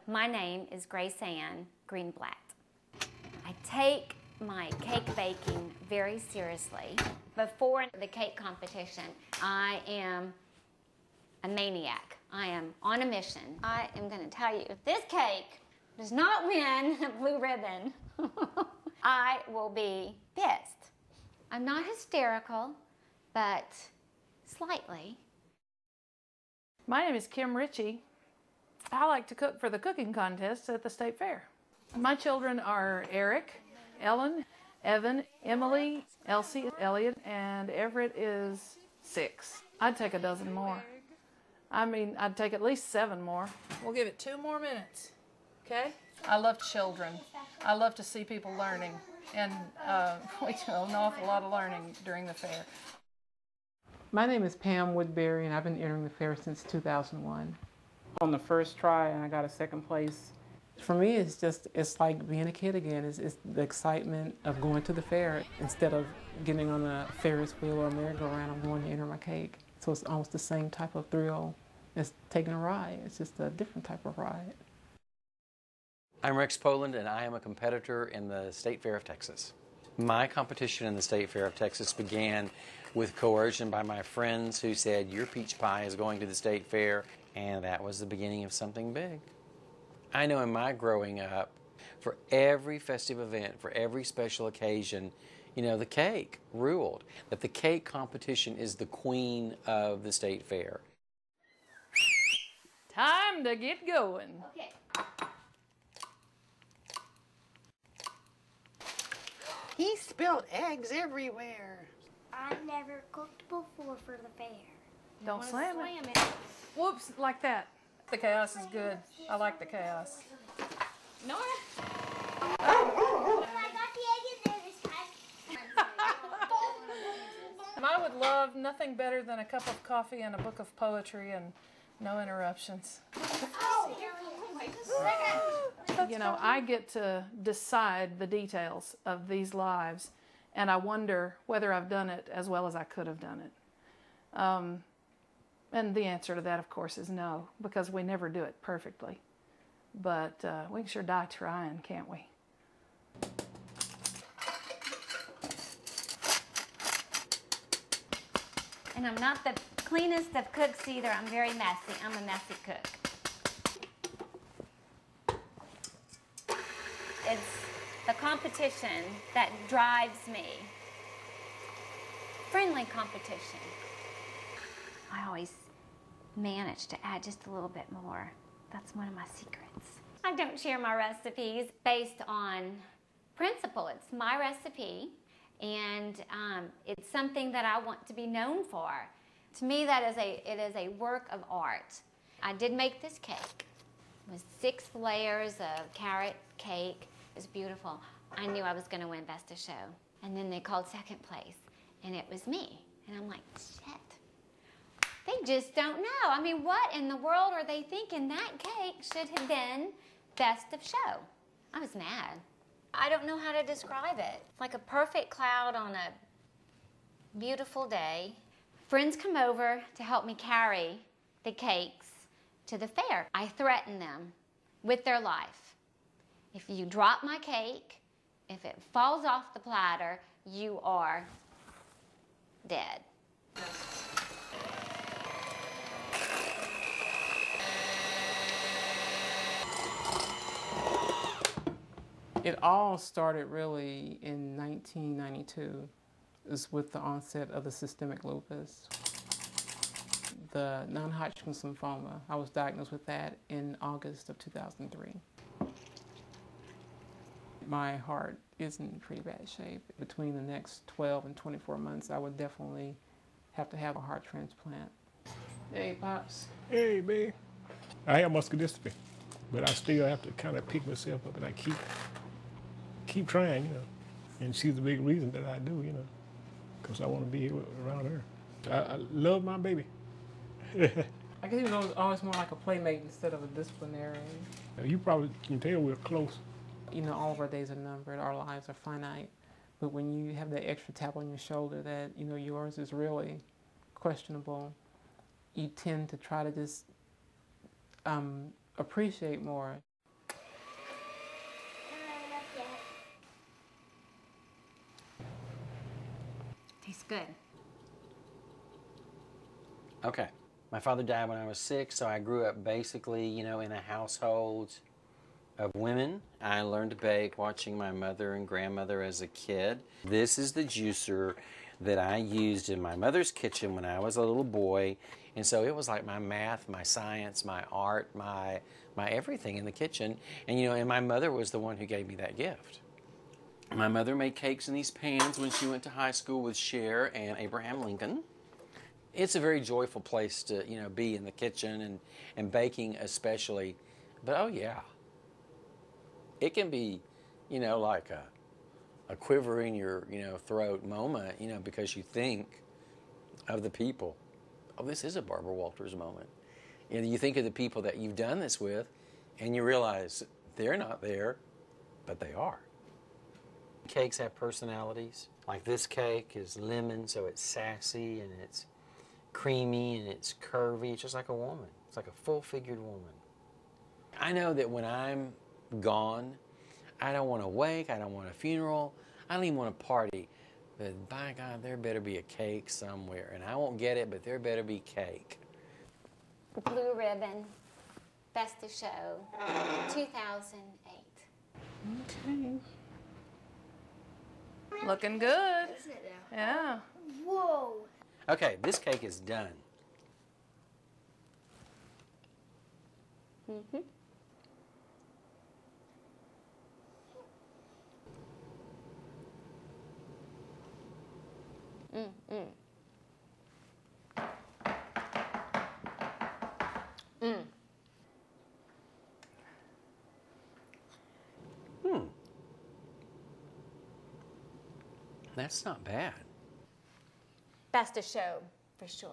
My name is Grace Ann Greenblatt. I take my cake baking very seriously. Before the cake competition, I am a maniac. I am on a mission. I am going to tell you, if this cake does not win a blue ribbon, I will be pissed. I'm not hysterical, but slightly. My name is Kim Ritchie. I like to cook for the cooking contests at the State Fair. My children are Eric, Ellen, Evan, Emily, Elsie, Elliot, and Everett is 6. I'd take a dozen more. I mean, I'd take at least 7 more. We'll give it 2 more minutes, okay? I love children. I love to see people learning, and we do an awful lot of learning during the fair. My name is Pam Woodbury, and I've been entering the fair since 2001. On the first try, and I got a 2nd place. For me, it's like being a kid again. It's the excitement of going to the fair. Instead of getting on a Ferris wheel or a merry-go-round, I'm going to enter my cake. So it's almost the same type of thrill as taking a ride. It's just a different type of ride. I'm Rex Poland, and I am a competitor in the State Fair of Texas. My competition in the State Fair of Texas began with coercion by my friends who said, "Your peach pie is going to the State Fair," and that was the beginning of something big. I know in my growing up, for every festive event, for every special occasion, you know, the cake ruled. That the cake competition is the queen of the State Fair. Time to get going. Okay. He spilled eggs everywhere. I've never cooked before for the fair. Don't slam it. Whoops, like that. The chaos is good. I like the chaos. Nora? I got the egg in there this time. I would love nothing better than a cup of coffee and a book of poetry and no interruptions. You know, I get to decide the details of these lives, and I wonder whether I've done it as well as I could have done it. And the answer to that, of course, is no, because we never do it perfectly. But we can sure die trying, can't we? And I'm not the cleanest of cooks either. I'm very messy. I'm a messy cook. It's the competition that drives me. Friendly competition. I always manage to add just a little bit more. That's one of my secrets. I don't share my recipes based on principle. It's my recipe, and it's something that I want to be known for. To me, it is a work of art. I did make this cake. It was 6 layers of carrot cake. It was beautiful. I knew I was going to win Best of Show. And then they called 2nd place, and it was me. And I'm like, shit. They just don't know. I mean, what in the world are they thinking? That cake should have been Best of Show. I was mad. I don't know how to describe it. It's like a perfect cloud on a beautiful day. Friends come over to help me carry the cakes to the fair. I threaten them with their life. If you drop my cake, if it falls off the platter, you are dead. It all started really in 1992. It was with the onset of the systemic lupus. The non-Hodgkin's lymphoma, I was diagnosed with that in August of 2003. My heart is in pretty bad shape. Between the next 12 and 24 months, I would definitely have to have a heart transplant. Hey, Pops. Hey, babe. I have muscular dystrophy, but I still have to kind of pick myself up, and I keep trying, you know. And she's the big reason that I do, you know, because I want to be around her. I love my baby. I guess he was always more like a playmate instead of a disciplinarian. You probably can tell we're close. You know, all of our days are numbered, our lives are finite. But when you have that extra tap on your shoulder that, you know, yours is really questionable, you tend to try to just appreciate more. Tastes good. Okay. My father died when I was 6, so I grew up basically, you know, in a household of women. I learned to bake watching my mother and grandmother as a kid. This is the juicer that I used in my mother's kitchen when I was a little boy. And so it was like my math, my science, my art, my everything in the kitchen. And you know, and my mother was the one who gave me that gift. My mother made cakes in these pans when she went to high school with Cher and Abraham Lincoln. It's a very joyful place to, you know, be in the kitchen and baking especially. But oh yeah, it can be, you know, like a quiver in your, you know, throat moment, you know, because you think of the people. Oh, this is a Barbara Walters moment. You know, you think of the people that you've done this with, and you realize they're not there, but they are. Cakes have personalities. Like this cake is lemon, so it's sassy and it's creamy and it's curvy. It's just like a woman. It's like a full-figured woman. I know that when I'm gone, I don't want a wake, I don't want a funeral, I don't even want a party. But by God, there better be a cake somewhere. And I won't get it, but there better be cake. Blue Ribbon, Best of Show, 2008. Okay. Looking good. Yeah. Whoa. Okay, this cake is done. Mm-hmm. Mm. That's not bad. Best of Show, for sure.